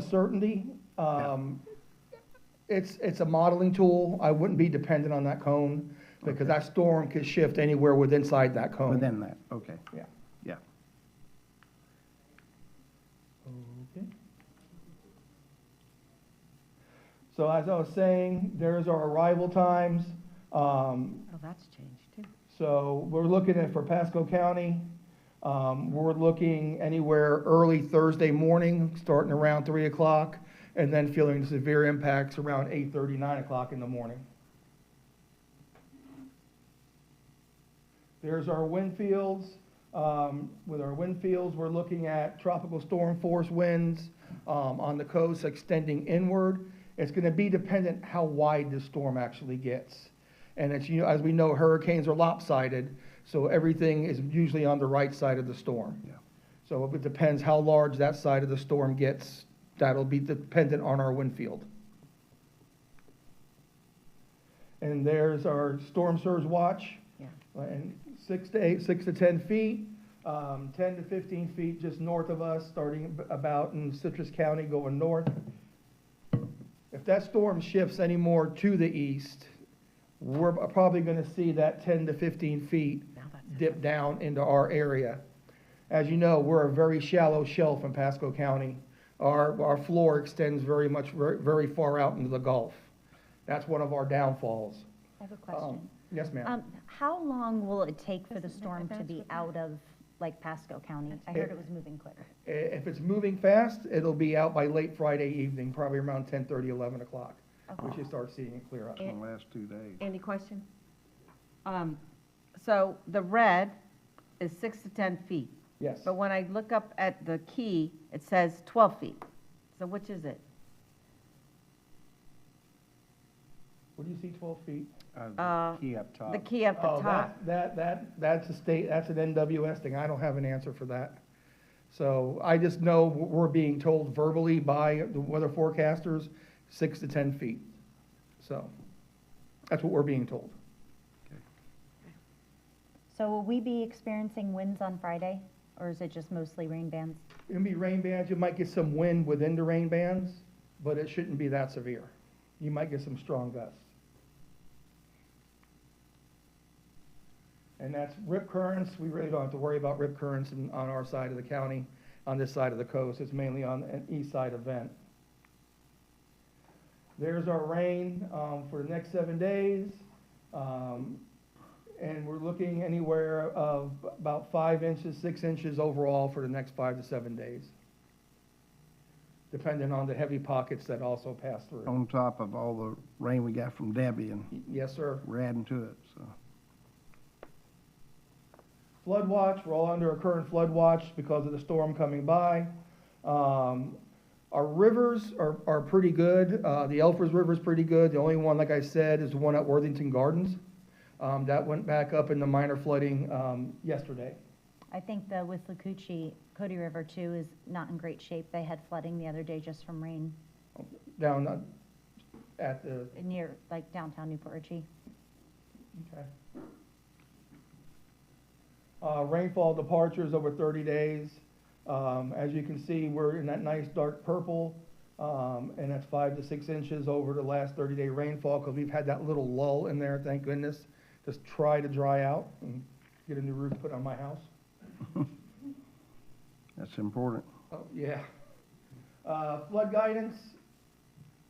uncertainty. It's a modeling tool. I wouldn't be dependent on that cone because that storm could shift anywhere inside that cone. Within that, okay. Yeah. Yeah. Okay. So as I was saying, there's our arrival times. Oh, that's changed too. So we're looking at, for Pasco County, we're looking anywhere early Thursday morning, starting around 3 o'clock, and then feeling severe impacts around 8:30, 9 o'clock in the morning. There's our wind fields. With our wind fields, we're looking at tropical storm force winds on the coast extending inward. It's going to be dependent how wide the storm actually gets. And it's, as we know, hurricanes are lopsided, so everything is usually on the right side of the storm. Yeah. So it depends how large that side of the storm gets. That'll be dependent on our wind field. And there's our storm surge watch. Yeah. And 6 to 10 feet, 10 to 15 feet just north of us, starting about in Citrus County going north. If that storm shifts any more to the east, we're probably going to see that 10 to 15 feet dip down into our area. As you know, we're a very shallow shelf in Pasco County. Our floor extends very far out into the Gulf. That's one of our downfalls. I have a question. Yes, ma'am. How long will it take for the storm to be out of, like, Pasco County? I heard it was moving quick. If it's moving fast, it'll be out by late Friday evening, probably around 10:30, 11 o'clock. We should start seeing it clear up. In the last 2 days. Any question? So the red is 6 to 10 feet. Yes. But when I look up at the key, it says 12 feet. So which is it? What do you see, 12 feet? The key up top. The key up the Oh, top. that's that's an NWS thing. I don't have an answer for that. So I just know we're being told verbally by the weather forecasters, 6 to 10 feet. So that's what we're being told. So will we be experiencing winds on Friday, or is it just mostly rain bands? It'll be rain bands. You might get some wind within the rain bands, but it shouldn't be that severe. You might get some strong gusts. And that's rip currents. We really don't have to worry about rip currents on our side of the county, on this side of the coast. It's mainly on an east side event. There's our rain for the next 7 days. And we're looking anywhere of about 5 inches, 6 inches overall for the next 5 to 7 days, depending on the heavy pockets that also pass through. On top of all the rain we got from Debbie, and Yes, sir. we're adding to it, so. Flood watch, we're all under a current flood watch because of the storm coming by. Our rivers are pretty good. The Elfers River is pretty good. The only one, like I said, is the one at Worthington Gardens. That went back up in the minor flooding yesterday. I think the Withlacoochee, Cody River too, is not in great shape. They had flooding the other day just from rain Down at the, near, like, downtown Newport Richey. okay. Rainfall departures over 30 days. As you can see, we're in that nice dark purple, and that's 5 to 6 inches over the last 30-day rainfall because we've had that little lull in there, thank goodness. Just try to dry out and get a new roof put on my house. That's important. Oh, yeah. Flood guidance,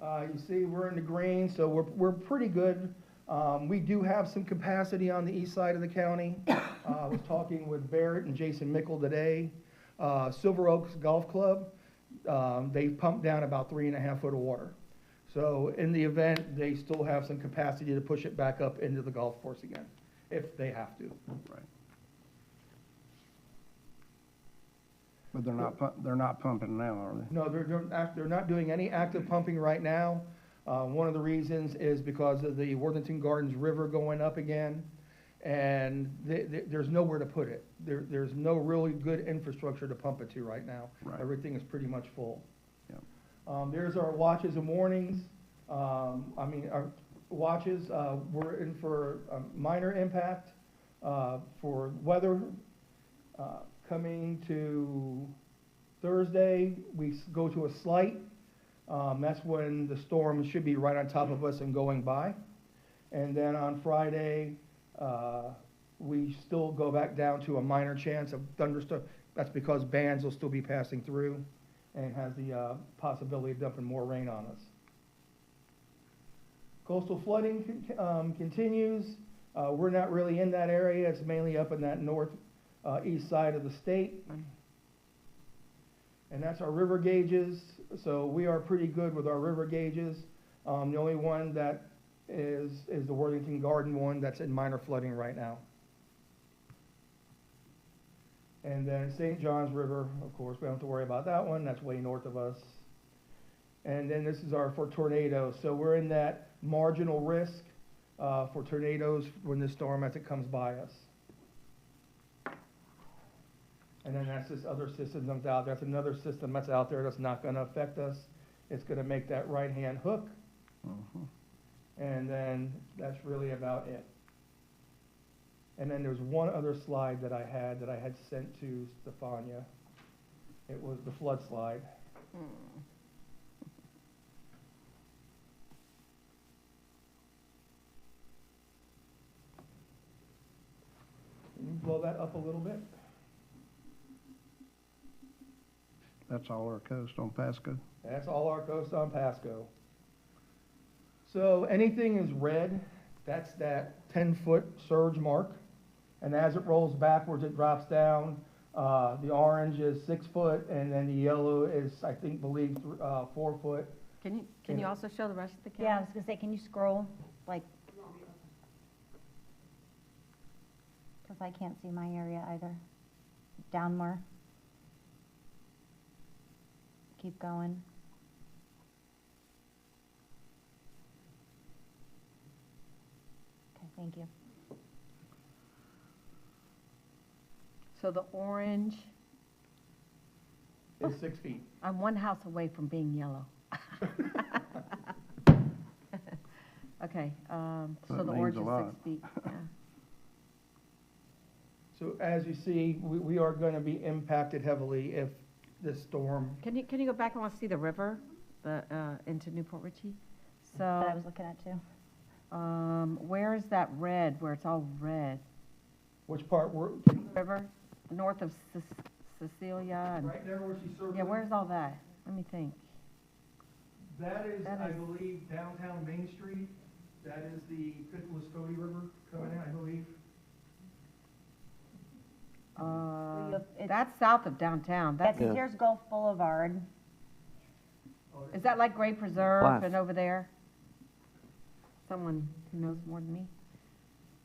you see we're in the green, so we're pretty good. We do have some capacity on the east side of the county. I was talking with Barrett and Jason Mickle today. Silver Oaks Golf Club, they've pumped down about 3.5 foot of water. So in the event, they still have some capacity to push it back up into the golf course again, if they have to. Right. But they're not pumping now, are they? No, they're not doing any active pumping right now. One of the reasons is because of the Worthington Gardens River going up again, and there's nowhere to put it. There's no really good infrastructure to pump it to right now. Right. Everything is pretty much full. Yep. There's our watches and warnings. Our watches, we're in for a minor impact for weather. Coming to Thursday, we go to a slight. That's when the storm should be right on top of us and going by. And then on Friday, we still go back down to a minor chance of thunderstorm. That's because bands will still be passing through and has the possibility of dumping more rain on us. Coastal flooding continues. We're not really in that area. It's mainly up in that east side of the state. And that's our river gauges. So we are pretty good with our river gauges. The only one that is the Worthington Garden one that's in minor flooding right now. And then St. John's River, of course, we don't have to worry about that one. That's way north of us. And then this is for tornadoes. So we're in that marginal risk for tornadoes when this storm as it comes by us. And then that's this other system that's out there. That's another system that's out there that's not going to affect us. It's going to make that right-hand hook. And then that's really about it. And then there's one other slide that I had sent to Stefania. It was the flood slide. Can you blow that up a little bit? That's all our coast on Pasco. That's all our coast on Pasco. So anything is red, that's that 10-foot surge mark. And as it rolls backwards, it drops down. The orange is 6 foot, and then the yellow is, I believe 4 foot. Can you also show the rest of the county? Yeah, I was gonna say, can you scroll, like? Because I can't see my area either. Down more. Keep going. Okay, thank you. So the orange, It's 6 feet. I'm one house away from being yellow. Okay, so That the means orange a is lot. 6 feet, yeah. So as you see, we are going to be impacted heavily if this storm. Can you go back? I want to see the river, into Newport Richey. That I So, was looking at too. where is that red, where it's all red? Which part? River, north of Cecilia and, Right there where she's circling? yeah, where's all that? Let me think. That is, that I is- believe, downtown Main Street. That is the Pickles Cody River coming in, I believe. It's- That's south of downtown. Yeah, That's, 'cause here's Gulf Boulevard. is that like Gray Preserve Bluff. and over there? Someone who knows more than me.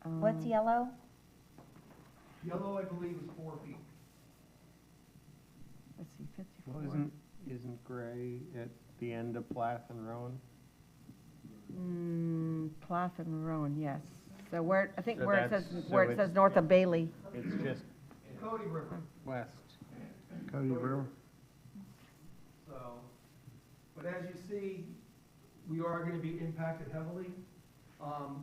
What's yellow? Yellow, I believe, is 4 feet. Let's see, 54. Well, isn't Gray at the end of Plath and Rowan? Plath and Rowan, yes. So where, I think So where it that's- says, so where it it's- says north of Bailey. It's just Cody River. west. Cody River. So, but as you see, we are going to be impacted heavily.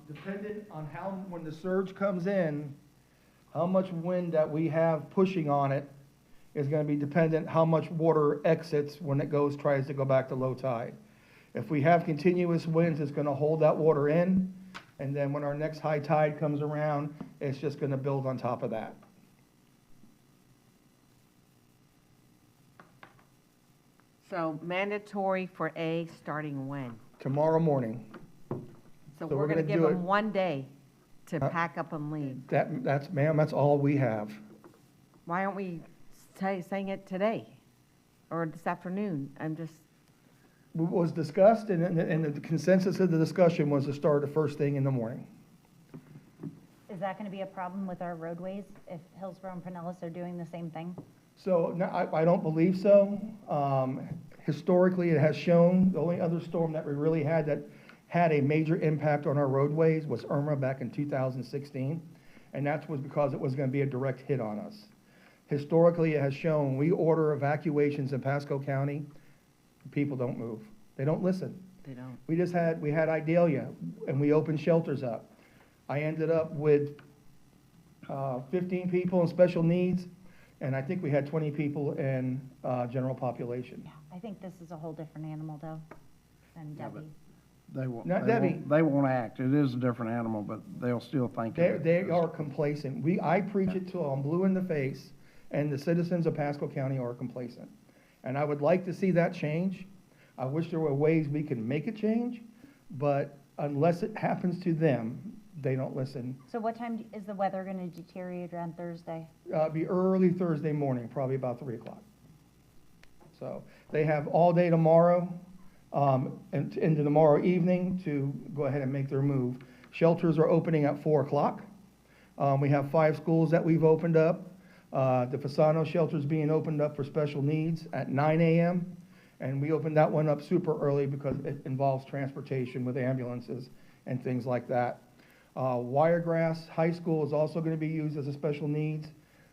Dependent on when the surge comes in, how much wind that we have pushing on it is going to be dependent how much water exits when it tries to go back to low tide. If we have continuous winds, it's going to hold that water in, and then when our next high tide comes around, it's just going to build on top of that. So mandatory for A starting when? Tomorrow morning, So So we're we're gonna gonna give do them it- one day to Huh? pack up and leave. ma'am, that's all we have. Why aren't we saying it today or this afternoon? I'm just, What was discussed, and the consensus of the discussion was to start the first thing in the morning. Is that gonna be a problem with our roadways if Hillsborough and Pinellas are doing the same thing? So, no, I don't believe so. Historically, it has shown, the only other storm that we really had that had a major impact on our roadways was Irma back in 2016, and that was because it was going to be a direct hit on us. Historically, it has shown, we order evacuations in Pasco County, people don't move. They don't listen. they don't. We had Idalia, and we opened shelters up. I ended up with 15 people in special needs, and I think we had 20 people in general population. Yeah. I think this is a whole different animal, though, than Yeah, but Debbie. They won't, Not they Debbie. won't, they won't act. It is a different animal, but they'll still think of it. They are complacent. I preach it till I'm blue in the face, and the citizens of Pasco County are complacent. And I would like to see that change. I wish there were ways we can make it change, but unless it happens to them, they don't listen. So what time is the weather going to deteriorate around Thursday? Be early Thursday morning, probably about 3 o'clock. So they have all day tomorrow, and into tomorrow evening to go ahead and make their move. Shelters are opening at 4 o'clock. We have 5 schools that we've opened up. The Fasano shelter's being opened up for special needs at 9 a.m. And we opened that one up super early because it involves transportation with ambulances and things like that. Wiregrass High School is also going to be used as a special needs,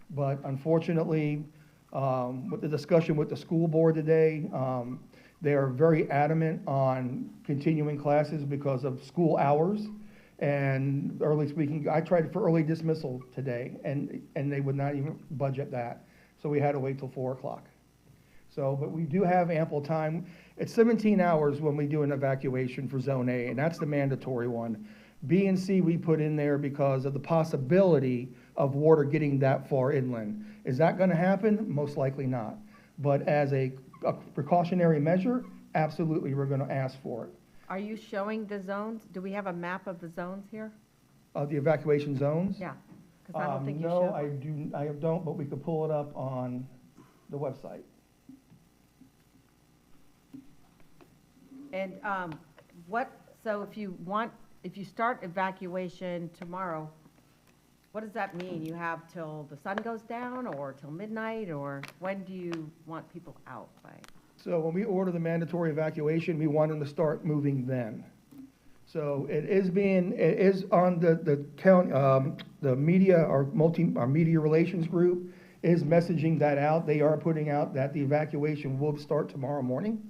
but unfortunately, with the discussion with the school board today, they are very adamant on continuing classes because of school hours and early speaking. I tried for early dismissal today, and they would not even budget that. So we had to wait till 4 o'clock. So, but we do have ample time. It's 17 hours when we do an evacuation for Zone A, and that's the mandatory one. B and C we put in there because of the possibility of water getting that far inland. Is that going to happen? Most likely not. But as a precautionary measure, absolutely, we're going to ask for it. Are you showing the zones? Do we have a map of the zones here? The evacuation zones? Yeah, because I don't think you No, showed. I don't, but we could pull it up on the website. And so if you start evacuation tomorrow, what does that mean? You have till the sun goes down or till midnight, or when do you want people out by? So when we order the mandatory evacuation, we want them to start moving then. So it is on the county, the media, our media relations group is messaging that out. They are putting out that the evacuation will start tomorrow morning.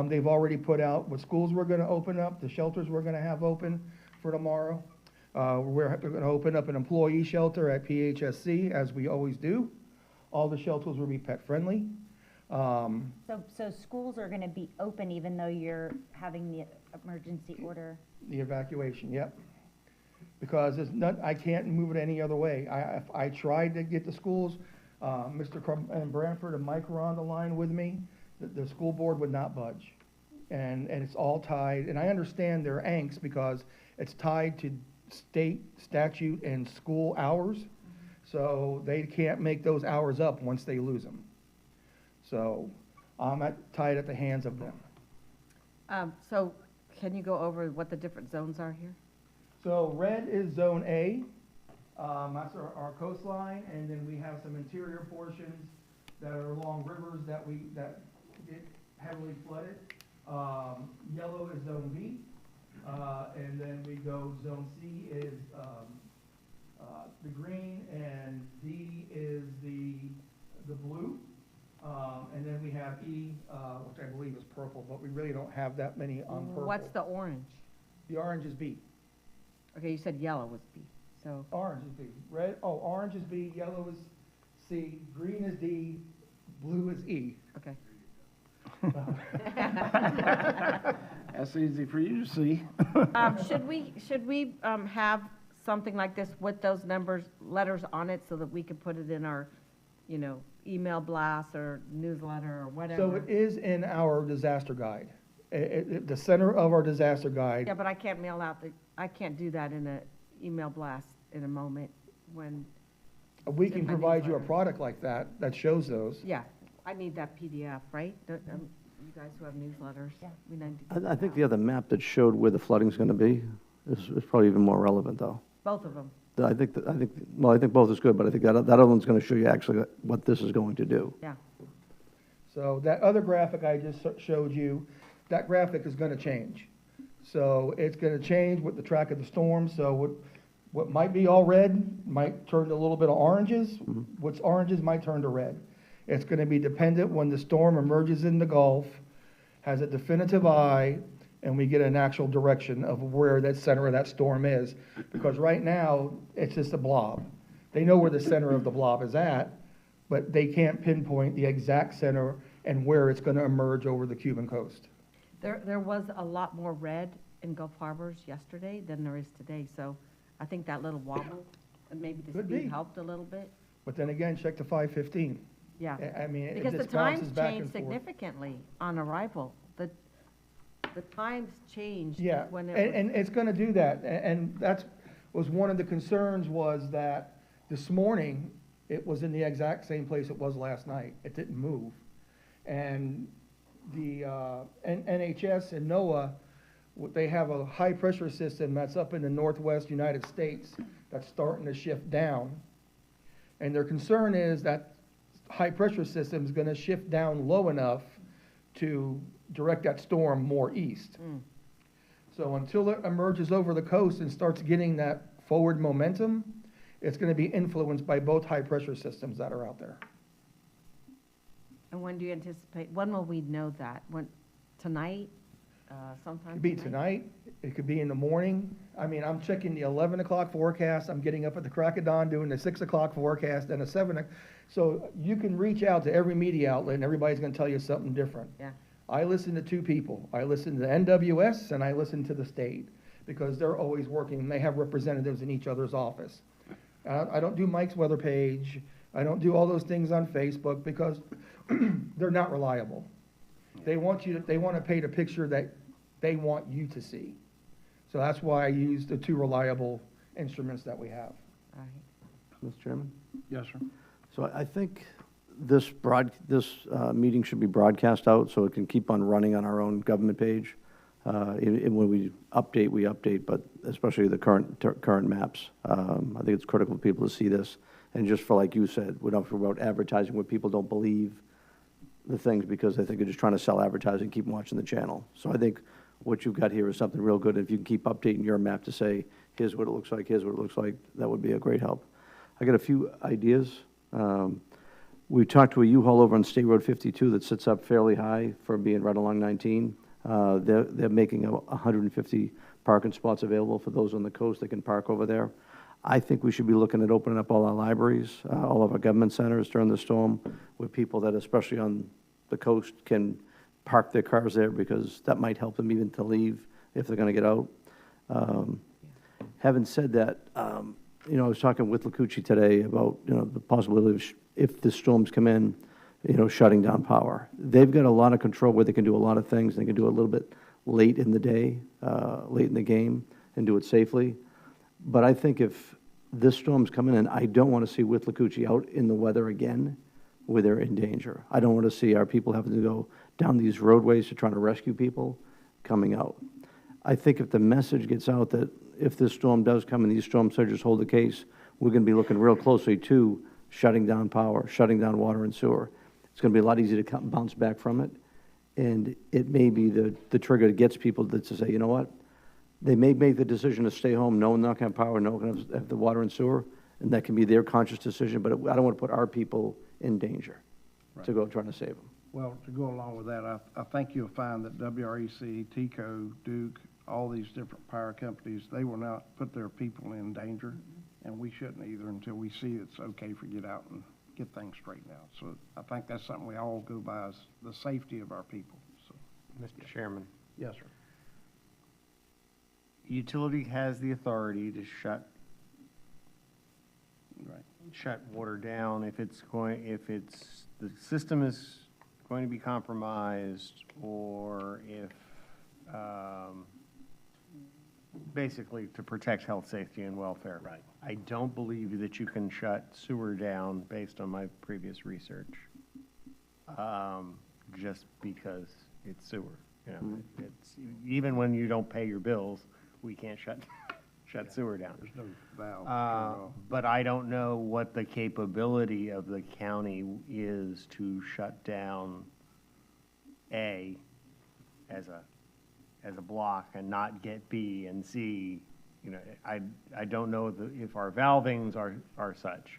They've already put out what schools we're going to open up, the shelters we're going to have open for tomorrow. We're going to open up an employee shelter at PHSC, as we always do. All the shelters will be pet friendly. So schools are going to be open even though you're having the emergency order? The evacuation, yep. Because I can't move it any other way. I tried to get the schools, Mr. and Branford and Mike were on the line with me. The school board would not budge. And it's all tied, and I understand their angst because it's tied to state statute and school hours. So they can't make those hours up once they lose them. So I'm tied at the hands of them. So can you go over what the different zones are here? So red is Zone A, that's our coastline, and then we have some interior portions that are along rivers that get heavily flooded. Yellow is Zone B, and then we go, Zone C is the green, and D is the blue. And then we have E, which I believe is purple, but we really don't have that many on purple. What's the orange? The orange is B. Okay, you said yellow was B, so. Orange is B. Orange is B, yellow is C, green is D, blue is E. Okay. That's easy for you to see. Should we have something like this with those letters on it so that we could put it in our, email blast or newsletter or whatever? So it is in our disaster guide. The center of our disaster guide. Yeah, but I can't I can't do that in an email blast in a moment when, We in can my provide you a newsletter. product like that shows those. yeah, I need that PDF, right? You guys who have newsletters. Yeah. We need to get I think that the other map that showed where the flooding's going to be is probably even more relevant, though. out. Both of them, I think both is good, but I think that other one's going to show you actually what this is going to do. yeah. So that other graphic I just showed you, that graphic is going to change. So it's going to change with the track of the storm. So what might be all red might turn to a little bit of oranges. What's oranges might turn to red. It's going to be dependent when the storm emerges in the Gulf, has a definitive eye, and we get an actual direction of where that center of that storm is. Because right now, it's just a blob. They know where the center of the blob is at, but they can't pinpoint the exact center and where it's gonna emerge over the Cuban coast. There was a lot more red in Gulf Harbors yesterday than there is today, so I think that little wobble, and maybe the Could speed be. helped a little bit. But then again, check the 5:15. Yeah. I mean, it Because the just bounces times back changed and forth. significantly on arrival. The times changed Yeah, when and, it was, and it's gonna do that, and that's, was one of the concerns was that this morning, it was in the exact same place it was last night, it didn't move. And the, NHS and NOAA, they have a high-pressure system that's up in the northwest United States that's starting to shift down. And their concern is that high-pressure system is gonna shift down low enough to direct that storm more east. So until it emerges over the coast and starts getting that forward momentum, it's gonna be influenced by both high-pressure systems that are out there. and when do you anticipate, when will we know that? When, tonight, sometime It could be tonight, it could be in the morning. I mean, I'm checking the 11 o'clock forecast, I'm getting up at the crack of dawn doing the 6 o'clock forecast and a 7. So you can reach out to every media outlet and everybody's gonna tell you something different. Yeah. I listen to two people. I listen to the NWS and I listen to the state because they're always working and they have representatives in each other's office. I don't do Mike's weather page. I don't do all those things on Facebook because they're not reliable. They want to paint a picture that they want you to see. So that's why I use the two reliable instruments that we have. All right. Mr. Chairman? Yes, sir. So I think this meeting should be broadcast out so it can keep on running on our own government page. And when we update, but especially the current maps. I think it's critical for people to see this. And just for, like you said, we don't have to worry about advertising where people don't believe the things because they think they're just trying to sell advertising, keep watching the channel. So I think what you've got here is something real good. If you can keep updating your map to say, here's what it looks like, here's what it looks like, that would be a great help. I got a few ideas. We talked to a U-Haul over on State Road 52 that sits up fairly high for being right along 19. They're making 150 parking spots available for those on the coast that can park over there. I think we should be looking at opening up all our libraries, all of our government centers during the storm, where people that, especially on the coast, can park their cars there because that might help them even to leave if they're going to get out. Having said that, I was talking with Lakuchi today about, the possibility of, if the storms come in, shutting down power. They've got a lot of control where they can do a lot of things. They can do it a little bit late in the day, late in the game, and do it safely. But I think if this storm's coming in, I don't want to see Withlacoochee out in the weather again where they're in danger. I don't want to see our people having to go down these roadways to try to rescue people coming out. I think if the message gets out that if this storm does come and these storm surges hold the case, we're going to be looking real closely to shutting down power, shutting down water and sewer. It's going to be a lot easier to bounce back from it. And it may be the trigger that gets people to say, you know what? They may make the decision to stay home, knowing they're not going to have power, knowing they're going to have the water and sewer, and that can be their conscious decision, but I don't want to put our people in danger to go trying to save them. Well, to go along with that, I think you'll find that WREC, TECO, Duke, all these different power companies, they will not put their people in danger, and we shouldn't either until we see it's okay for get out and get things straightened out. So I think that's something we all go by, is the safety of our people. So, Mr. Chairman, yes, sir. utility has the authority to shut water down if the system is going to be compromised, or if, basically to protect health, safety, and welfare. Right. I don't believe that you can shut sewer down based on my previous research, just because it's sewer. It's, even when you don't pay your bills, we can't shut sewer down. There's no valve. But I don't know what the capability of the county is to shut down A as a block and not get B and C. I don't know if our valvings are such.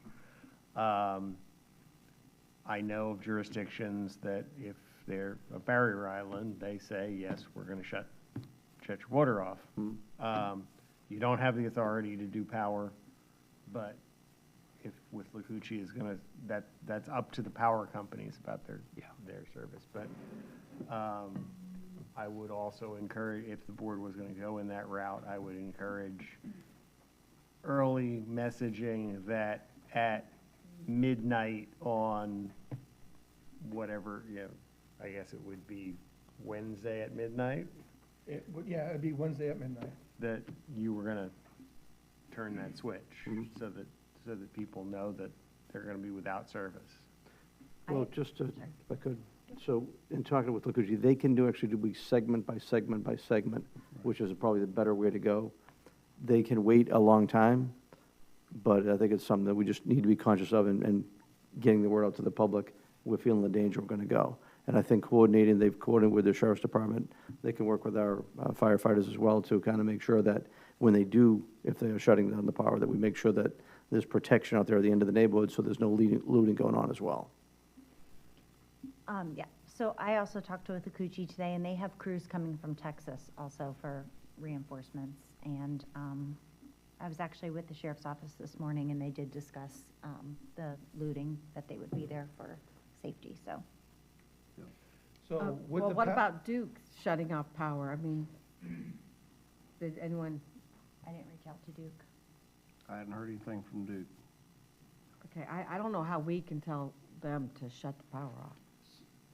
I know of jurisdictions that if they're a barrier island, they say, yes, we're going to shut your water off. You don't have the authority to do power, but if with Lakuchi is gonna, that's up to the power companies about their service. But I would also encourage, if the board was gonna go in that route, I would encourage early messaging that at midnight on whatever, I guess it would be Wednesday at midnight, Yeah, it'd be Wednesday at midnight. that you were gonna turn that switch, so that people know that they're gonna be without service. Well, just to, if I could, so in talking with Lakuchi, they can actually do segment by segment by segment, which is probably the better way to go. They can wait a long time, but I think it's something that we just need to be conscious of and getting the word out to the public. We're feeling the danger, we're gonna go. And I think they've coordinated with the sheriff's department. They can work with our firefighters as well to kind of make sure that when they do, if they are shutting down the power, that we make sure that there's protection out there at the end of the neighborhood, so there's no looting going on as well. Yeah, so I also talked with the Coochie today, and they have crews coming from Texas also for reinforcements. And I was actually with the sheriff's office this morning, and they did discuss the looting, that they would be there for safety, so. So with Well, the what pa- about Duke shutting off power? I mean, did anyone, I didn't reach out to Duke. I hadn't heard anything from Duke. okay, I don't know how we can tell them to shut the power off.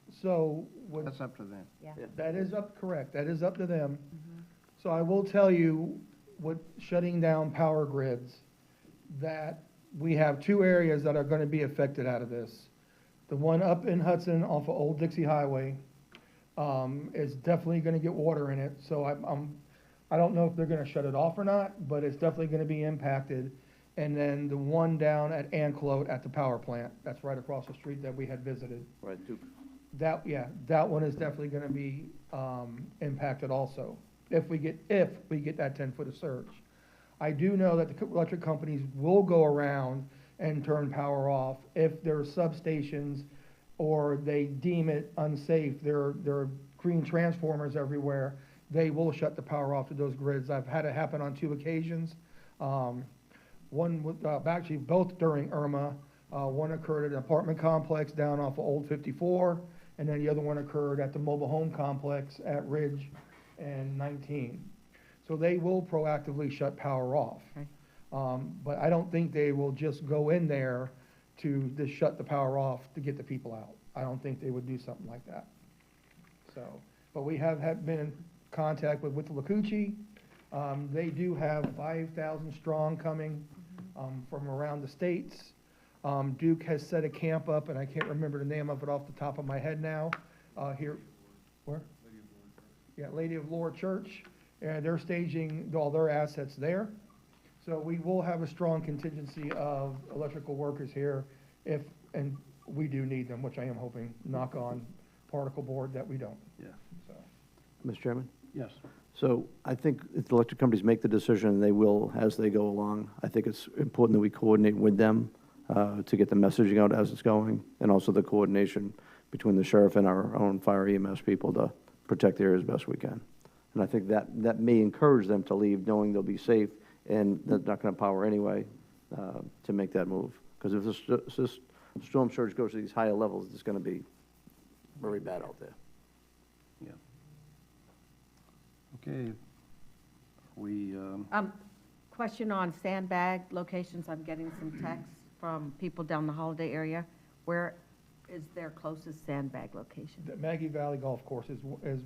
So with That's up to them. Yeah. That is correct, that is up to them. So I will tell you, with shutting down power grids, that we have two areas that are gonna be affected out of this. The one up in Hudson off of Old Dixie Highway, is definitely gonna get water in it, so I don't know if they're gonna shut it off or not, but it's definitely gonna be impacted. And then the one down at Anclote at the power plant, that's right across the street that we had visited. Right, Duke. That one is definitely gonna be, impacted also, if we get that 10-foot of surge. I do know that the electric companies will go around and turn power off if there are substations or they deem it unsafe. There are green transformers everywhere. They will shut the power off to those grids. I've had it happen on 2 occasions. One with, actually both during Irma. One occurred at an apartment complex down off of Old 54, and then the other one occurred at the mobile home complex at Ridge and 19. So they will proactively shut power off. Okay. But I don't think they will just go in there to just shut the power off to get the people out. I don't think they would do something like that. So, but we have been in contact with the Lakuchi. They do have 5,000 strong coming from around the states. Duke has set a camp up, and I can't remember the name of it off the top of my head now, here, where? Yeah, Lady of Lord Church, and they're staging all their assets there. So we will have a strong contingency of electrical workers here if, and we do need them, which I am hoping, knock on particle board, that we don't. Yeah. So, Mr. Chairman? Yes. So I think if the electric companies make the decision, they will as they go along. I think it's important that we coordinate with them to get the messaging out as it's going, and also the coordination between the sheriff and our own fire EMS people to protect the area as best we can. And I think that may encourage them to leave knowing they'll be safe and they're not going to power anyway to make that move. Because if this storm surge goes to these higher levels, it's going to be very bad out there. Yeah. Okay. We, Question on sandbag locations. I'm getting some texts from people down the Holiday area. Where is their closest sandbag location? the Maggie Valley Golf Course is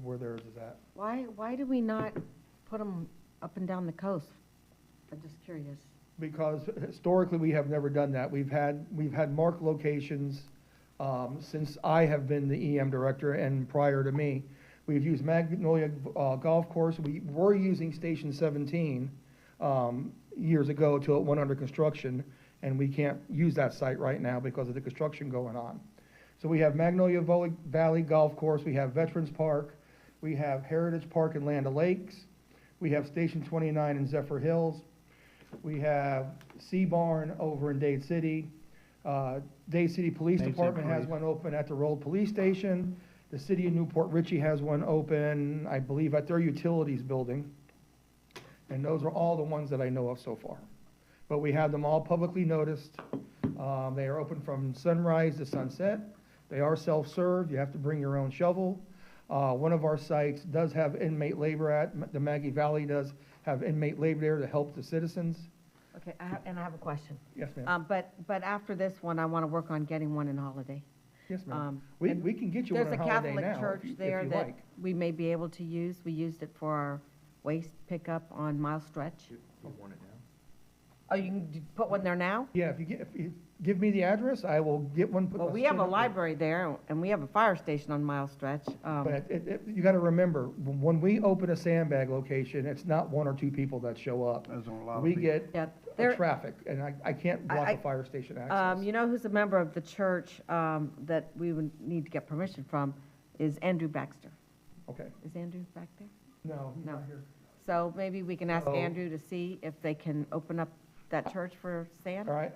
where theirs is at. Why do we not put them up and down the coast? I'm just curious. Because historically, we have never done that. We've had marked locations since I have been the EM director and prior to me. We've used Magnolia Golf Course. We were using Station 17 years ago till it went under construction, and we can't use that site right now because of the construction going on. So we have Magnolia Valley Golf Course, we have Veterans Park, we have Heritage Park and Land O'Lakes, we have Station 29 in Zephyr Hills, we have Sea Barn over in Dade City. Dade City Police Dade City Department has Police. one open at the Road Police Station. The city of Newport Richey has one open, I believe, at their utilities building. And those are all the ones that I know of so far. but we have them all publicly noticed. They are open from sunrise to sunset. They are self-serve. You have to bring your own shovel. One of our sites does have inmate labor the Maggie Valley does have inmate labor there to help the citizens. Okay, and I have a question. Yes, ma'am. But after this one, I want to work on getting one in Holiday. Yes, ma'am. Um, We and can get you one on Holiday There's a now, Catholic church if there you that like. we may be able to use. We used it for our waste pickup on Mile Stretch. Oh, you can put one there now? Yeah, if you give me the address, I will get one. Well, we have a library there, and we have a fire station on Mile Stretch. But you gotta remember, when we open a sandbag location, it's not one or two people that show up. There's a lot of We people. get Yeah, there, traffic, and I can't block I- the fire station access. you know who's a member of the church that we would need to get permission from is Andrew Baxter. Okay, Is Andrew back there? no, he's No. not here. So maybe we can ask So- Andrew to see if they can open up that church for sand? All right,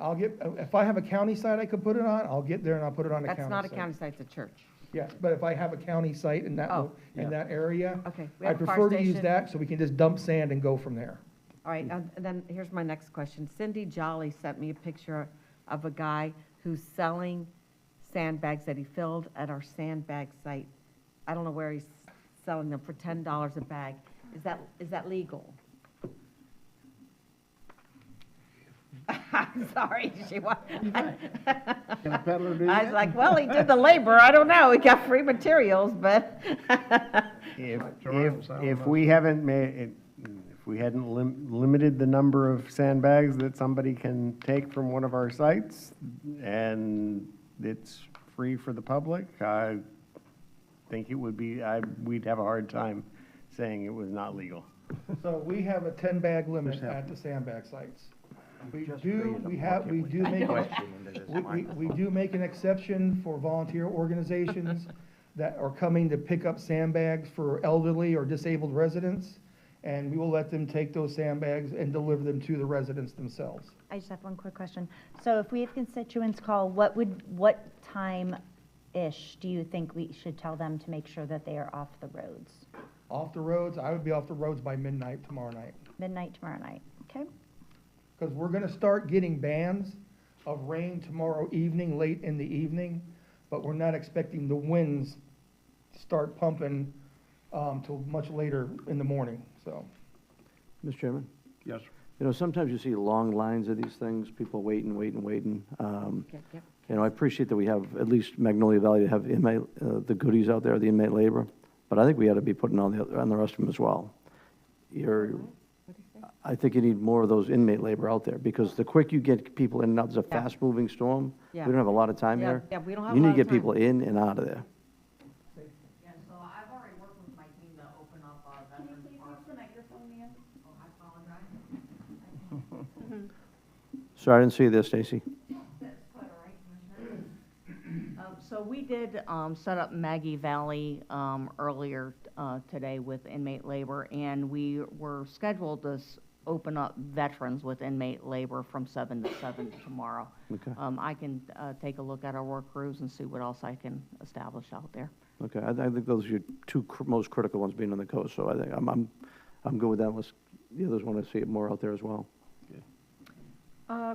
if I have a county site I could put it on, I'll get there and I'll put it on a county site. That's not a county site, it's a church. Yes, but if I have a county site in that, Oh. in that area, Okay. we I have a fire prefer to use station. that, so we can just dump sand and go from there. All right, and then here's my next question. Cindy Jolly sent me a picture of a guy who's selling sandbags that he filled at our sandbag site. I don't know where he's selling them for $10 a bag. Is that legal? I'm sorry, she wa- Can a peddler do I that? was like, well, he did the labor, I don't know, he got free materials, but. If we haven't if we hadn't limited the number of sandbags that somebody can take from one of our sites, and it's free for the public, I think it would be, we'd have a hard time saying it was not legal. So we have a 10-bag limit Just have- at the sandbag sites. We just do, created a we have, we market do with make, question into this we do make an exception for volunteer organizations that are coming to pick up sandbags for elderly or disabled residents, and we will let them take those sandbags and deliver them to the residents themselves. I just have one quick question. So if we have constituents call, what time-ish do you think we should tell them to make sure that they are off the roads? Off the roads, I would be off the roads by midnight tomorrow night. Midnight tomorrow night, okay? Because we're gonna start getting bands of rain tomorrow evening, late in the evening, but we're not expecting the winds to start pumping, till much later in the morning, so. Mr. Chairman? Yes, sir. You know, sometimes you see long lines of these things, people waiting. You know, I appreciate that we have, at least Magnolia Valley, have inmate, the goodies out there, the inmate labor, but I think we ought to be putting on the rest of them as well. I think you need more of those inmate labor out there, because the quick you get people in and out, it's a Yeah. fast-moving storm. Yeah. We don't have a lot of time Yeah, here. yeah, we don't have a You need lot to of get people time. in and out of there. Yeah, so I've already worked with my team to open up our veterans park. Can you please use the microphone, ma'am? Oh, I apologize. Sorry, I didn't see you there, Stacy. That's quite all right, Commissioner. So we did set up Maggie Valley earlier today with inmate labor, and we were scheduled to open up veterans with inmate labor from 7 to 7 tomorrow. Okay. I can take a look at our work crews and see what else I can establish out there. Okay, I think those are your two most critical ones being on the coast, so I think I'm good with that, unless the others want to see it more out there as well.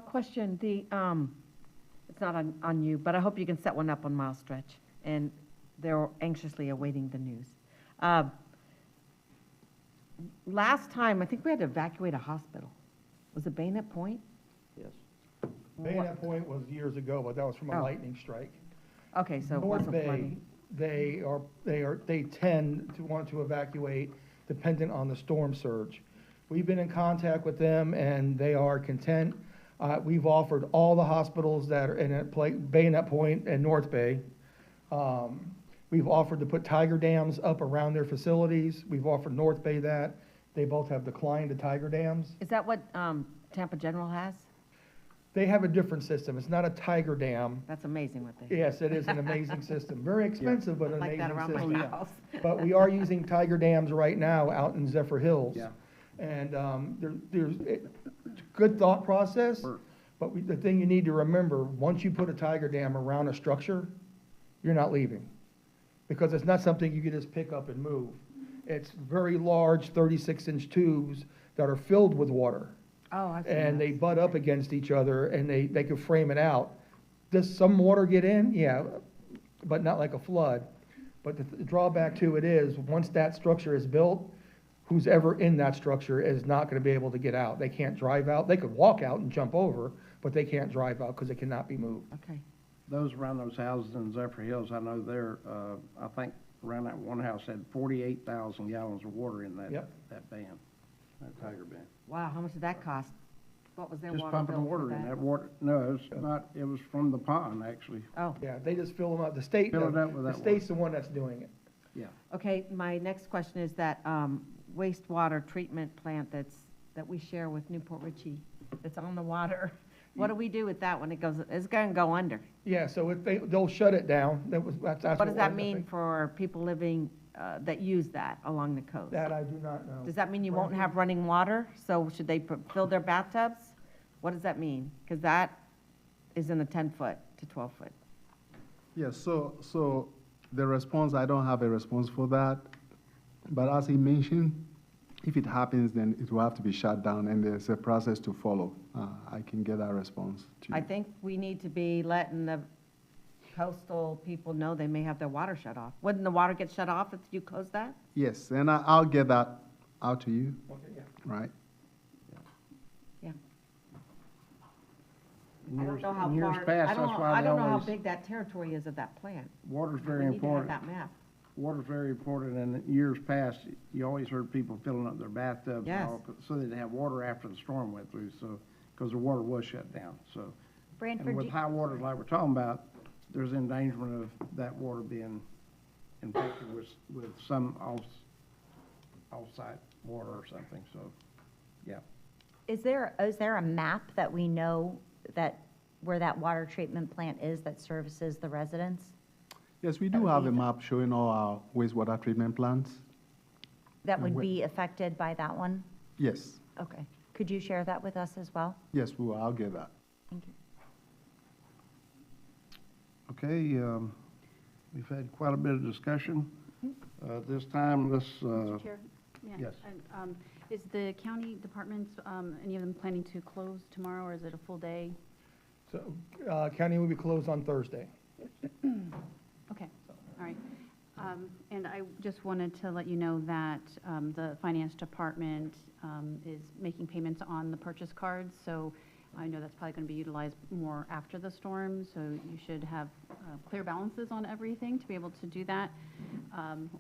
Question, it's not on you, but I hope you can set one up on Mile Stretch, and they're anxiously awaiting the news. Last time, I think we had to evacuate a hospital. Was it Bayonet Point? Yes. Bayonet Point was years ago, but that was from a Oh. lightning strike. Okay, so it North wasn't Bay, flooding. they tend to want to evacuate dependent on the storm surge. We've been in contact with them, and they are content. We've offered all the hospitals that are in Bayonet Point and North Bay. We've offered to put tiger dams up around their facilities. We've offered North Bay that. They both have declined the tiger dams. Is that what Tampa General has? They have a different system. It's not a tiger dam. That's amazing what they. Yes, it is an amazing system. Very expensive, but an Like that around amazing my system. house. But we are using tiger dams right now out in Zephyr Hills. Yeah. And there's good thought process, but the thing you need to remember, once you put a tiger dam around a structure, you're not leaving. Because it's not something you can just pick up and move. It's very large 36-inch tubes that are filled with water. Oh, I've seen and they those. butt up against each other, and they could frame it out. Does some water get in? Yeah, but not like a flood. But the drawback to it is, once that structure is built, who's ever in that structure is not gonna be able to get out. They can't drive out. They could walk out and jump over, but they can't drive out because it cannot be moved. Okay. Those around those houses in Zephyr Hills, I know they're, I think around that one house had 48,000 gallons of water in that, Yep. that band, that Tiger band. Wow, how much did that cost? What was their Just water pumping bill for water in that? that water, no, it's not, it was from the pond, actually. Oh, Yeah, they just fill them up. The state, Fill it up with the that state's the one that's doing it. Yeah. okay, my next question is that wastewater treatment plant that we share with Newport Richey, that's on the water. What do we do with that when it goes, it's gonna go under? Yeah, so if they'll shut it down. That's What does that was, I mean think. for people living, that use that along the coast? That I do not know. Does that mean you won't have running water? So should they fill their bathtubs? What does that mean? Because that is in the 10-foot to 12-foot. Yes, so the response, I don't have a response for that. But as he mentioned, if it happens, then it will have to be shut down, and there's a process to follow. I can get that response to you. I think we need to be letting the coastal people know they may have their water shut off. Wouldn't the water get shut off if you close that? Yes, and I'll get that out to you, Okay, yeah. right? Yeah. In I years, don't know how in years far, past, I don't that's know, why I they don't know how always, big that territory is of that plant. water's We very need to have important. that map. Water's very important, and in years past, you always heard people filling up their bathtubs and Yes. all, so they'd have water after the storm went through, so, because the water was shut down, so. And Branford, with high waters like we're talking about, there's endangerment of that water being infected with some off-site water or something, so, yeah. is there a map that we know that, where that water treatment plant is that services the residents? Yes, we That do would have be a map showing all our wastewater treatment plants. That would wh- be affected by that one? Yes, Okay. Could you share that with us as well? yes, we will, I'll get that. Thank you. Okay, we've had quite a bit of discussion. This time, let's, Mr. Chair? Yeah, yes. and, is the county departments, any of them planning to close tomorrow, or is it a full day? So, county will be closed on Thursday. Okay, all right. And I just wanted to let you know that the finance department is making payments on the purchase cards, so I know that's probably going to be utilized more after the storm, so you should have clear balances on everything to be able to do that.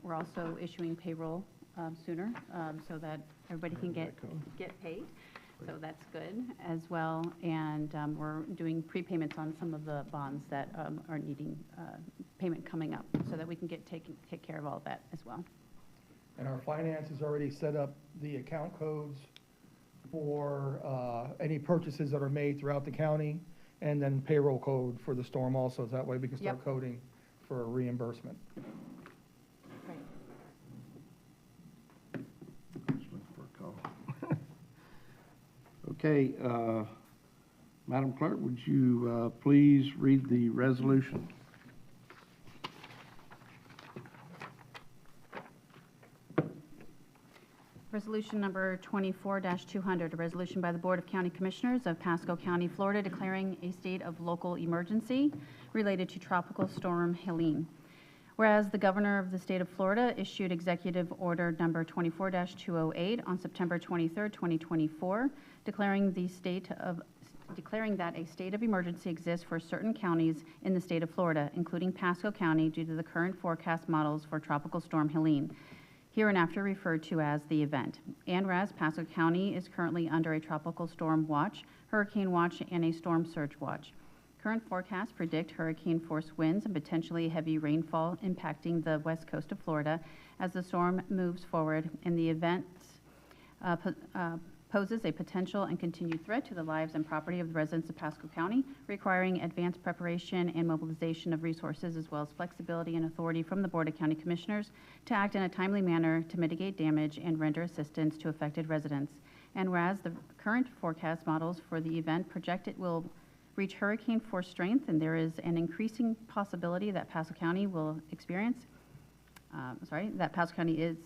We're also issuing payroll sooner, so that everybody can get paid. So that's good as well. And we're doing prepayments on some of the bonds that are needing payment coming up, so that we can take care of all of that as well. And our finance has already set up the account codes for any purchases that are made throughout the county, and then payroll code for the storm also, so that way we can start Yep. coding for reimbursement. Right. Just looking for a call. Okay, Madam Clerk, would you please read the resolution? Resolution number 24-200, a resolution by the Board of County Commissioners of Pasco County, Florida, declaring a state of local emergency related to Tropical Storm Helene. Whereas the Governor of the State of Florida issued Executive Order number 24-208 on September 23, 2024, declaring that a state of emergency exists for certain counties in the state of Florida, including Pasco County, due to the current forecast models for Tropical Storm Helene, hereinafter referred to as the event. And whereas Pasco County is currently under a tropical storm watch, hurricane watch, and a storm surge watch. Current forecasts predict hurricane force winds and potentially heavy rainfall impacting the west coast of Florida as the storm moves forward, and the event poses a potential and continued threat to the lives and property of the residents of Pasco County, requiring advanced preparation and mobilization of resources, as well as flexibility and authority from the Board of County Commissioners to act in a timely manner to mitigate damage and render assistance to affected residents. And whereas the current forecast models for the event project it will reach hurricane force strength, and there is an increasing possibility that Pasco County will experience that Pasco County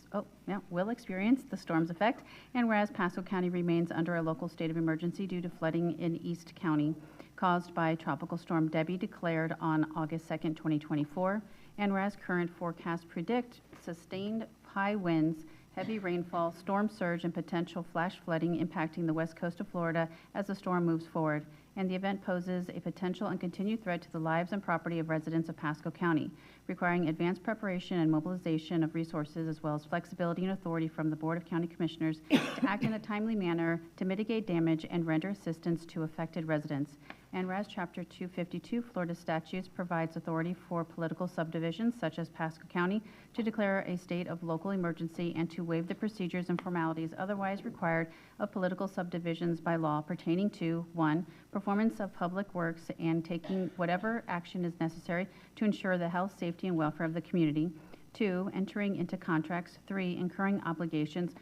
will experience the storm's effect, and whereas Pasco County remains under a local state of emergency due to flooding in East County caused by Tropical Storm Debbie declared on August 2nd, 2024, and whereas current forecasts predict sustained high winds, heavy rainfall, storm surge, and potential flash flooding impacting the west coast of Florida as the storm moves forward, and the event poses a potential and continued threat to the lives and property of residents of Pasco County, requiring advanced preparation and mobilization of resources as well as flexibility and authority from the Board of County Commissioners to act in a timely manner to mitigate damage and render assistance to affected residents. And whereas Chapter 252 Florida statutes provides authority for political subdivisions such as Pasco County to declare a state of local emergency and to waive the procedures and formalities otherwise required of political subdivisions by law pertaining to 1, performance of public works and taking whatever action is necessary to ensure the health, safety, and welfare of the community. 2, entering into contracts. 3, incurring obligations.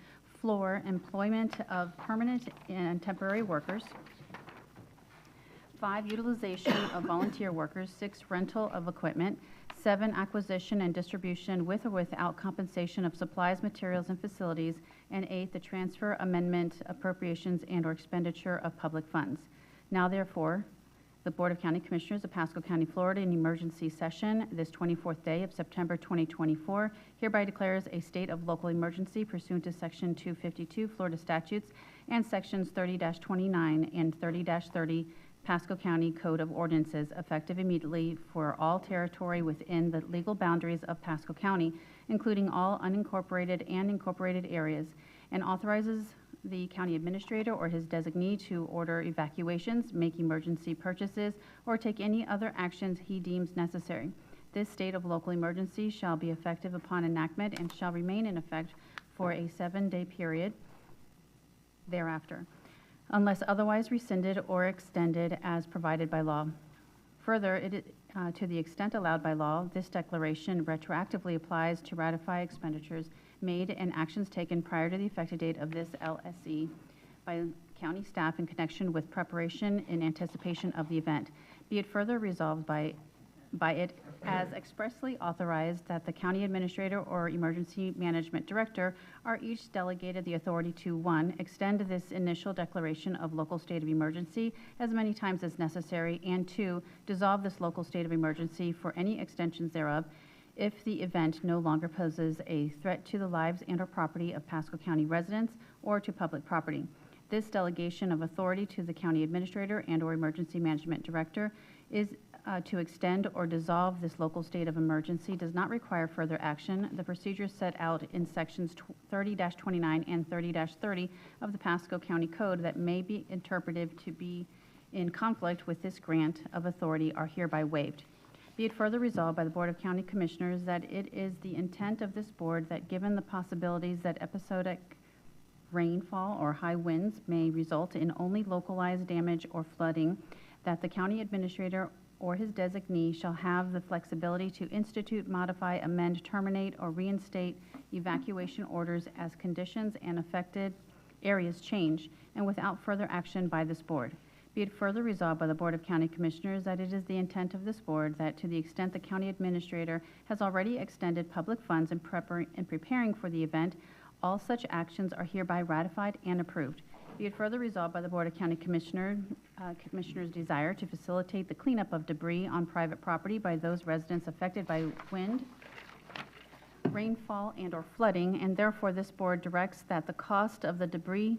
4, employment of permanent and temporary workers. 5, utilization of volunteer workers. 6, rental of equipment. 7, acquisition and distribution with or without compensation of supplies, materials, and facilities. And 8, the transfer, amendment, appropriations, and/or expenditure of public funds. Now therefore, the Board of County Commissioners of Pasco County, Florida, in emergency session this 24th day of September 2024, hereby declares a state of local emergency pursuant to Section 252 Florida statutes and Sections 30-29 and 30-30 Pasco County Code of Ordinances, effective immediately for all territory within the legal boundaries of Pasco County, including all unincorporated and incorporated areas, and authorizes the county administrator or his designee to order evacuations, make emergency purchases, or take any other actions he deems necessary. This state of local emergency shall be effective upon enactment and shall remain in effect for a 7-day period thereafter, unless otherwise rescinded or extended as provided by law. Further, to the extent allowed by law, this declaration retroactively applies to ratify expenditures made and actions taken prior to the effective date of this LSE by county staff in connection with preparation in anticipation of the event. Be it further resolved by it as expressly authorized that the county administrator or emergency management director are each delegated the authority to 1, extend this initial declaration of local state of emergency as many times as necessary, and 2, dissolve this local state of emergency for any extensions thereof if the event no longer poses a threat to the lives and/or property of Pasco County residents or to public property. This delegation of authority to the county administrator and/or emergency management director is to extend or dissolve this local state of emergency does not require further action. The procedures set out in sections 30-29 and 30-30 of the Pasco County Code that may be interpreted to be in conflict with this grant of authority are hereby waived. Be it further resolved by the Board of County Commissioners that it is the intent of this board that given the possibilities that episodic rainfall or high winds may result in only localized damage or flooding, that the county administrator or his designee shall have the flexibility to institute, modify, amend, terminate, or reinstate evacuation orders as conditions and affected areas change, and without further action by this board. Be it further resolved by the Board of County Commissioners that it is the intent of this board that to the extent the county administrator has already extended public funds in preparing for the event, all such actions are hereby ratified and approved. Be it further resolved by the Board of County Commissioners' desire to facilitate the cleanup of debris on private property by those residents affected by wind, rainfall, and/or flooding, and therefore this board directs that the cost of the debris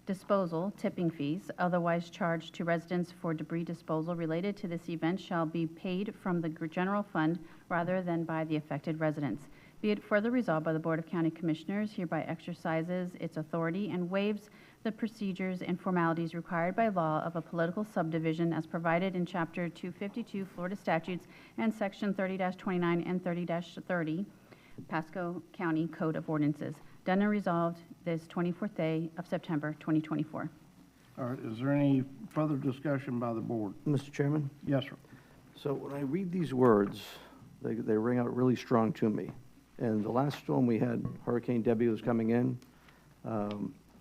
disposal, tipping fees, otherwise charged to residents for debris disposal related to this event shall be paid from the general fund rather than by the affected residents. Be it further resolved by the Board of County Commissioners hereby exercises its authority and waives the procedures and formalities required by law of a political subdivision as provided in Chapter 252 Florida statutes and Section 30-29 and 30-30 Pasco County Code of Ordinances. Done and resolved this 24th day of September 2024. All right, is there any further discussion by the board? Mr. Chairman? Yes, sir. So when I read these words, they ring out really strong to me. And the last storm we had, Hurricane Debbie was coming in.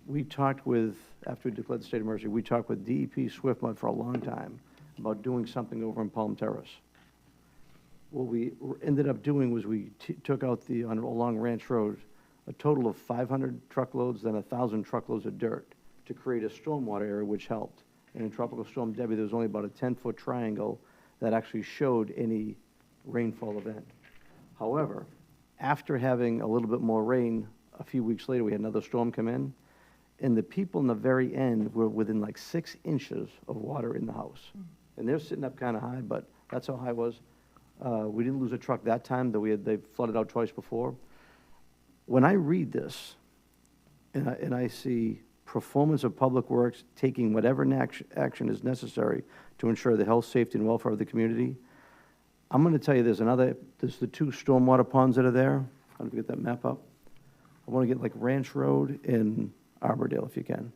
We talked with, after we declared the state of emergency, we talked with DEP Swiftmud for a long time about doing something over in Palm Terrace. What we ended up doing was we took out along Ranch Road, a total of 500 truckloads, then 1,000 truckloads of dirt to create a stormwater area, which helped. And in Tropical Storm Debbie, there was only about a 10-foot triangle that actually showed any rainfall event. However, after having a little bit more rain, a few weeks later, we had another storm come in, and the people in the very end were within like 6 inches of water in the house. And they're sitting up kind of high, but that's how high it was. We didn't lose a truck that time, though they flooded out twice before. When I read this, and I see performance of public works taking whatever action is necessary to ensure the health, safety, and welfare of the community, I'm going to tell you there's the 2 stormwater ponds that are there. How do we get that map up? I want to get like Ranch Road and Arbordale if you can.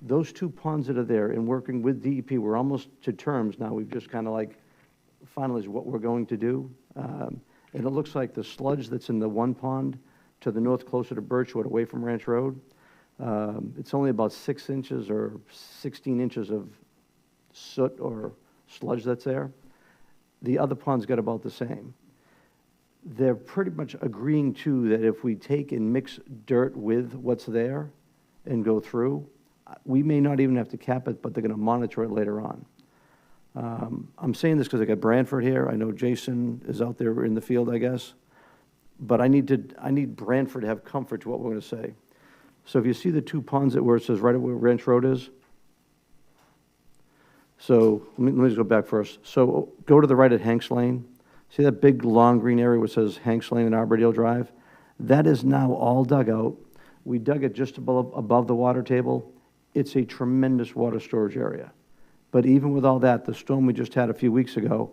Those 2 ponds that are there, and working with DEP, we're almost to terms now. We've just kind of like finalized what we're going to do. And it looks like the sludge that's in the one pond to the north, closer to Birchwood, away from Ranch Road, it's only about 6 inches or 16 inches of soot or sludge that's there. The other ponds got about the same. They're pretty much agreeing to that if we take and mix dirt with what's there and go through, we may not even have to cap it, but they're going to monitor it later on. I'm saying this because I got Branford here. I know Jason is out there in the field, I guess. But I need Branford to have comfort to what we're going to say. So if you see the 2 ponds where it says right where Ranch Road is. So let me just go back first. So go to the right at Hanks Lane. See that big long green area where it says Hanks Lane and Arbordale Drive? That is now all dug out. We dug it just above the water table. It's a tremendous water storage area. But even with all that, the storm we just had a few weeks ago,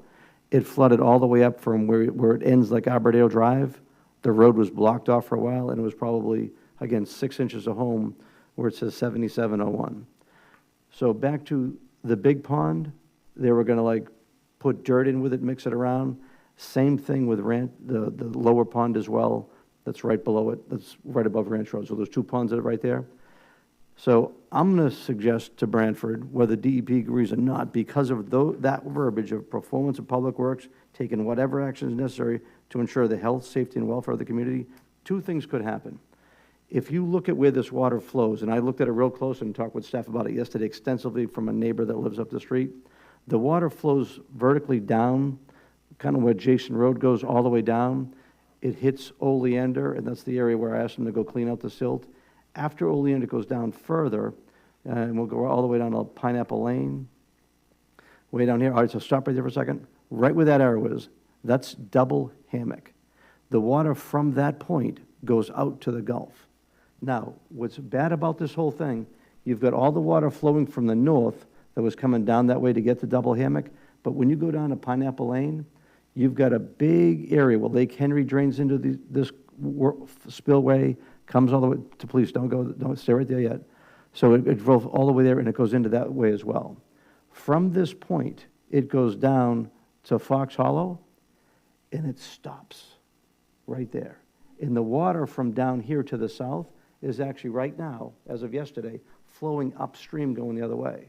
it flooded all the way up from where it ends like Arbordale Drive. The road was blocked off for a while, and it was probably, again, 6 inches of home where it says 7701. So back to the big pond, they were going to like put dirt in with it, mix it around. Same thing with the lower pond as well. That's right below it. That's right above Ranch Road. So there's 2 ponds that are right there. So I'm going to suggest to Branford, whether DEP agrees or not, because of that verbiage of performance of public works, taking whatever action is necessary to ensure the health, safety, and welfare of the community, 2 things could happen. If you look at where this water flows, and I looked at it real close and talked with staff about it yesterday extensively from a neighbor that lives up the street, the water flows vertically down, kind of where Jason Road goes all the way down. It hits Oleander, and that's the area where I asked them to go clean out the silt. After Oleander, it goes down further, and we'll go all the way down to Pineapple Lane, way down here. All right, so stop right there for a second. Right where that arrow is, that's Double Hammock. The water from that point goes out to the Gulf. Now, what's bad about this whole thing, you've got all the water flowing from the north that was coming down that way to get to Double Hammock, but when you go down to Pineapple Lane, you've got a big area where Lake Henry drains into this spillway, comes all the way to, please don't stay right there yet. So it drove all the way there, and it goes into that way as well. From this point, it goes down to Fox Hollow, and it stops right there. And the water from down here to the south is actually right now, as of yesterday, flowing upstream going the other way.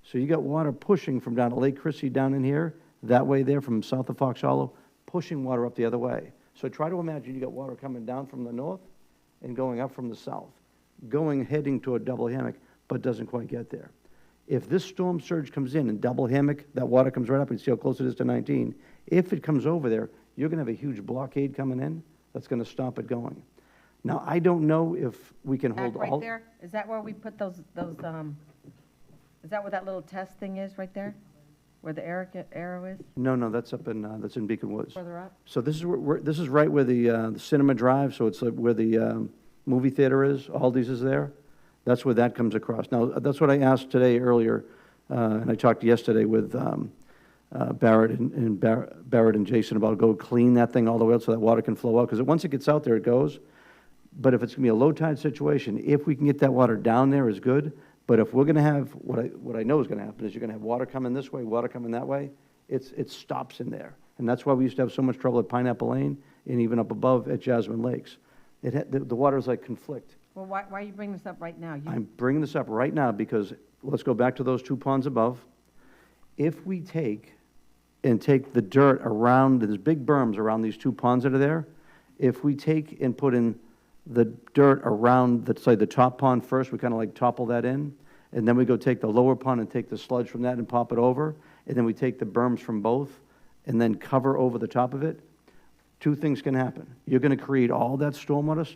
So you got water pushing from down to Lake Christie down in here, that way there from south of Fox Hollow, pushing water up the other way. So try to imagine you got water coming down from the north and going up from the south, heading toward Double Hammock, but doesn't quite get there. If this storm surge comes in and Double Hammock, that water comes right up, and see how close it is to 19. If it comes over there, you're going to have a huge blockade coming in that's going to stop it going. Now, I don't know if we can hold Back all. right there, is that where we put those, is that where that little test thing is right there? Where the arrow is, No, that's up in, that's in Beacon Woods. further up? So this is this is right where the Cinema Drive, so it's like where the movie theater is, Aldi's is there. That's where that comes across. Now, that's what I asked today earlier, and I talked yesterday with Barrett and Jason about go clean that thing all the way out so that water can flow out, because once it gets out there, it goes. But if it's going to be a low tide situation, if we can get that water down there is good. But if we're going to have, what I know is going to happen is you're going to have water coming this way, water coming that way, it stops in there. And that's why we used to have so much trouble at Pineapple Lane and even up above at Jasmine Lakes. The water is like conflict. Well, why are you bringing this up right now? I'm bringing this up right now because, let's go back to those 2 ponds above. If we take and take the dirt around, there's big berms around these two ponds that are there. If we take and put in the dirt around, let's say, the top pond first, we kind of like topple that in, and then we go take the lower pond and take the sludge from that and pop it over, and then we take the berms from both and then cover over the top of it, two things can happen. You're going to create all that stormwater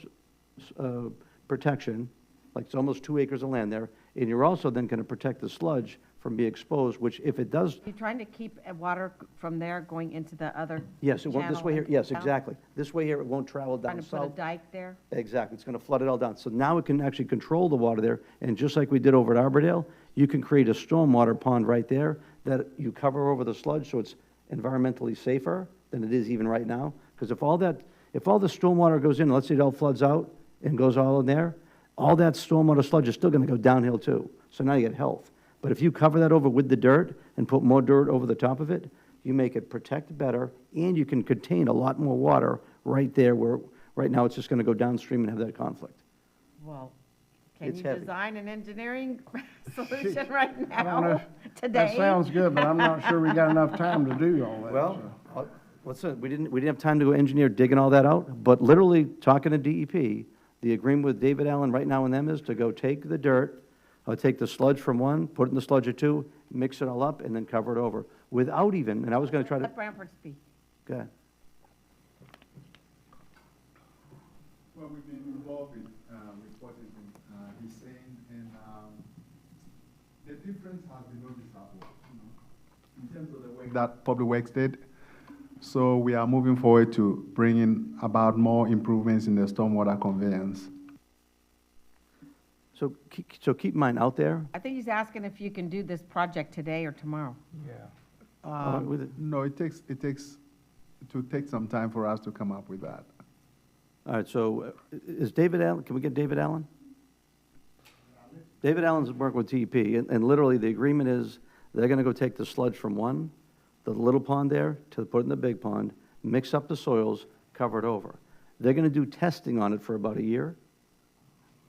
protection, like it's almost 2 acres of land there, and you're also then going to protect the sludge from being exposed, which if it does, You're trying to keep water from there going into the other yes, it won't, this channel way here, into yes, town? exactly. This way here, it won't travel Trying down to put a south. dike there? Exactly, it's going to flood it all down. So now it can actually control the water there, and just like we did over at Arbordale, you can create a stormwater pond right there that you cover over the sludge, so it's environmentally safer than it is even right now. Because if all the stormwater goes in, let's say it all floods out and goes all in there, all that stormwater sludge is still going to go downhill too. So now you get health. But if you cover that over with the dirt and put more dirt over the top of it, you make it protect better, and you can contain a lot more water right there where, right now, it's just going to go downstream and have that conflict. Well, can It's you heavy. design an engineering solution right I don't know. now, today? That sounds good, but I'm not sure we got enough time to do all that. Well, so. listen, we didn't have time to go engineer digging all that out, but literally, talking to DEP, the agreement with David Allen right now and them is to go take the dirt, or take the sludge from one, put it in the sludge of two, mix it all up, and then cover it over, without even, and I was gonna try to, Let Branford speak. go ahead. Well, we've been involved with what he's saying, and the difference has been noticeable, in terms of the work that Public Works did. So we are moving forward to bringing about more improvements in the stormwater conveyance. So keep in mind, out there, I think he's asking if you can do this project today or tomorrow. with it. No, it takes some time for us to come up with that. All right, so is David Allen, can we get David Allen? David Allen's working with TEP, and literally, the agreement is, they're gonna go take the sludge from one, the little pond there, to put in the big pond, mix up the soils, cover it over. They're gonna do testing on it for about a year.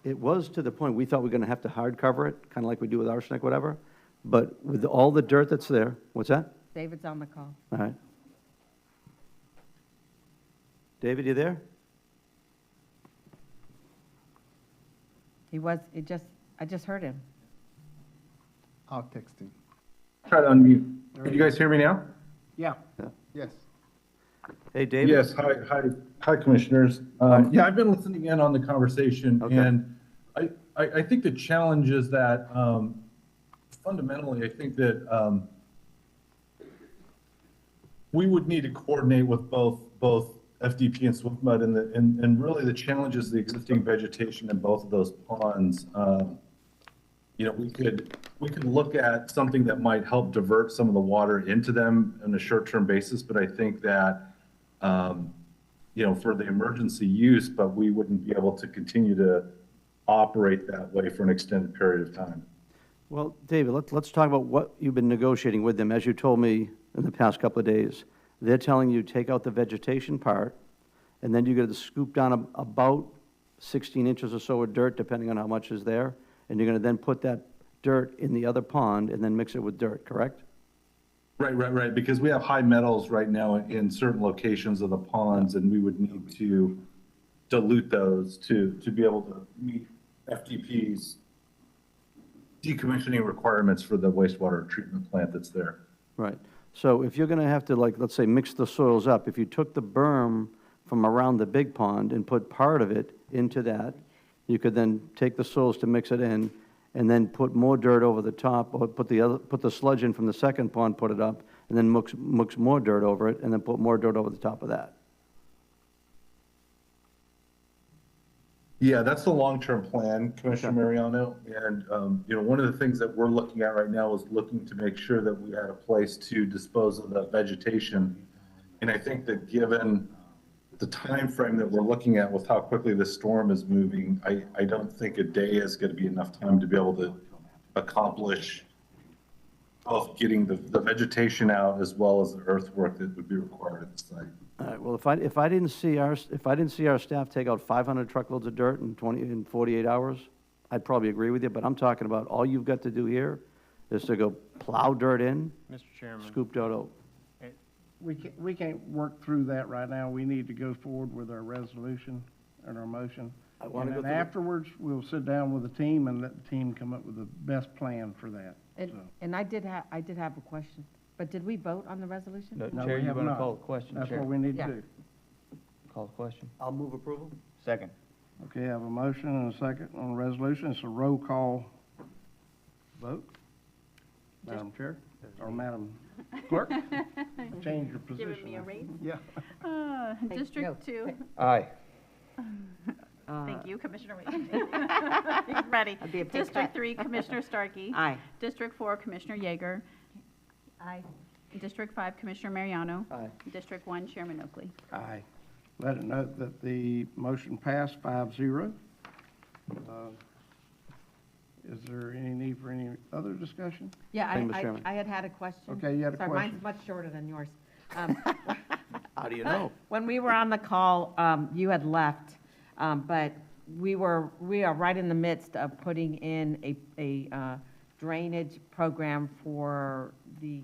It was to the point, we thought we were gonna have to hard cover it, kinda like we do with arsenic, whatever, but with all the dirt that's there, what's that? David's on the call. All right. David, you there? I just heard him. I'll text him. Try to unmute. Can you guys hear me now? Yeah. Yes. Hey, David? Yes, hi, Commissioners. Yeah, I've been listening in on the conversation, Okay. and I think the challenge is that fundamentally, I think that we would need to coordinate with both FDP and SwiftMud, and really the challenge is the existing vegetation in both of those ponds. You know, we could look at something that might help divert some of the water into them on a short-term basis, but I think that, you know, for the emergency use, but we wouldn't be able to continue to operate that way for an extended period of time. Well, David, let's talk about what you've been negotiating with them. As you told me in the past couple of days, they're telling you take out the vegetation part, and then you're going to scoop down about 16 inches or so of dirt, depending on how much is there, and you're going to then put that dirt in the other pond and then mix it with dirt, correct? Right, because we have high metals right now in certain locations of the ponds, and we would need to dilute those to be able to meet FDP's decommissioning requirements for the wastewater treatment plant that's there. Right. So if you're going to have to, like, let's say, mix the soils up, if you took the berm from around the big pond and put part of it into that, you could then take the soils to mix it in, and then put more dirt over the top, or put the sludge in from the second pond, put it up, and then mix more dirt over it, and then put more dirt over the top of that. Yeah, that's the long-term plan, Commissioner Mariano. And, you know, one of the things that we're looking at right now is looking to make sure that we had a place to dispose of the vegetation. And I think that given the time frame that we're looking at with how quickly the storm is moving, I don't think a day is going to be enough time to be able to accomplish both getting the vegetation out as well as the earthwork that would be required at the site. All right, well, if I didn't see our staff take out 500 truckloads of dirt in 48 hours, I'd probably agree with you, but I'm talking about all you've got to do here is to go plow dirt in, Mr. Chairman, scoop dirt out. we can't work through that right now. We need to go forward with our resolution and our motion. I wanna And go then through the- afterwards, we'll sit down with the team and let the team come up with the best plan for that. And, So, and I did have a question, but did we vote on the resolution? No, Chair, we you have want to not. call the question, That's Chair? what we need to Yeah. do. Call the question. I'll move approval. Second. Okay, I have a motion and a second on the resolution. It's a roll call vote. Madam Chair, or Madam Clerk, change your position. Giving me a raise? Yeah. Hey, District no. 2, Aye. thank you, Commissioner Reed. He's ready. That'd be a pay District cut. 3, Commissioner Starkey. Aye. District 4, Commissioner Yeager. Aye. District 5, Commissioner Mariano. Aye. District 1, Chairman Oakley. Aye. Let it note that the motion passed 5-0. Is there any need for any other discussion? Yeah, Thank you, Mr. Chairman. I had a question. Okay, you had a Sorry, question. mine's much shorter than yours. How do you know? When we were on the call, you had left, but we are right in the midst of putting in a drainage program for the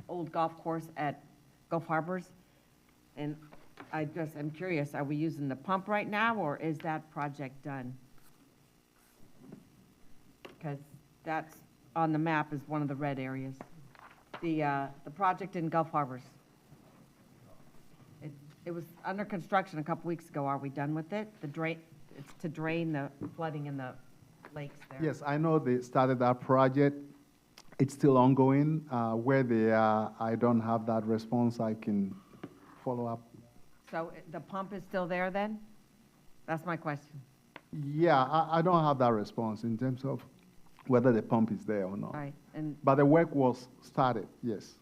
old golf course at Gulf Harbors. And I'm curious, are we using the pump right now, or is that project done? Because that's on the map is one of the red areas. The project in Gulf Harbors. It was under construction a couple weeks ago. Are we done with it? It's to drain the flooding in the lakes there. Yes, I know they started that project. It's still ongoing. Where they are, I don't have that response. I can follow up. So the pump is still there then? That's my question. Yeah, I don't have that response in terms of whether the pump is there or not. All right, and, But the work was started, yes.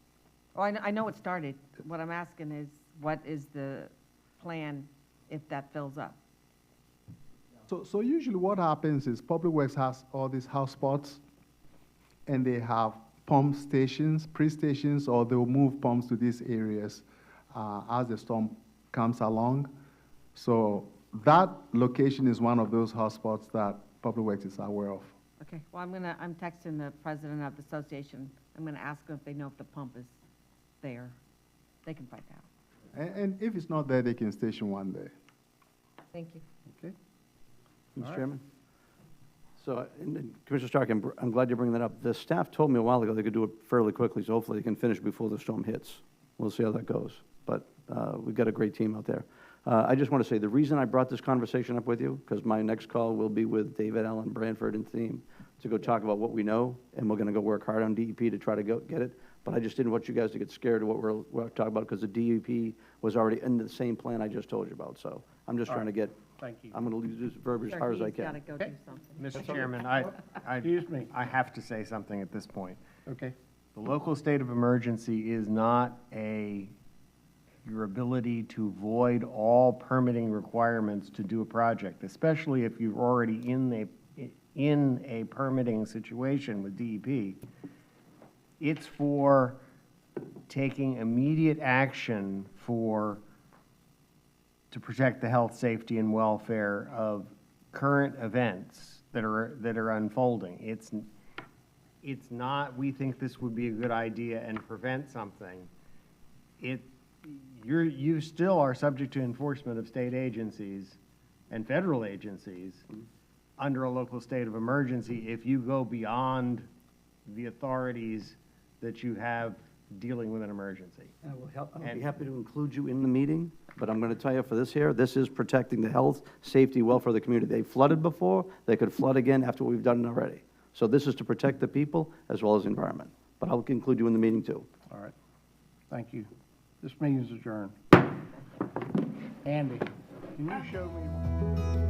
oh, I know it started. What I'm asking is, what is the plan if that fills up? So usually what happens is Public Works has all these house spots, and they have pump stations, pre-stations, or they'll move pumps to these areas as the storm comes along. So that location is one of those hotspots that Public Works is aware of. Okay, well, I'm texting the president of the association. I'm gonna ask them if they know if the pump is there. They can find out. And if it's not there, they can station one there. Thank you. Okay? Mr. Chairman? So, and Commissioner Stark, I'm glad you're bringing that up. The staff told me a while ago they could do it fairly quickly, so hopefully they can finish before the storm hits. We'll see how that goes. But we've got a great team out there. I just want to say, the reason I brought this conversation up with you, because my next call will be with David Allen Branford and team to go talk about what we know, and we're going to go work hard on DEP to try to go get it. But I just didn't want you guys to get scared of what we're talking about, because the DEP was already in the same plan I just told you about. So I'm just trying to get, Thank you. I'm going to use this verbiage as hard as I He's gotta can. go do something. Mr. Chairman, Excuse me. I have to say something at this point. Okay. The local state of emergency is not your ability to void all permitting requirements to do a project, especially if you're already in a permitting situation with DEP. It's for taking immediate action to protect the health, safety, and welfare of current events that are unfolding. It's not, we think this would be a good idea and prevent something. You still are subject to enforcement of state agencies and federal agencies under a local state of emergency if you go beyond the authorities that you have dealing with an emergency. I'll be happy to include you in the meeting, but I'm going to tell you for this here, this is protecting the health, safety, welfare of the community. They flooded before, they could flood again after what we've done already. So this is to protect the people as well as the environment. But I'll include you in the meeting too. All right. Thank you. This meeting is adjourned. Andy, can you show me?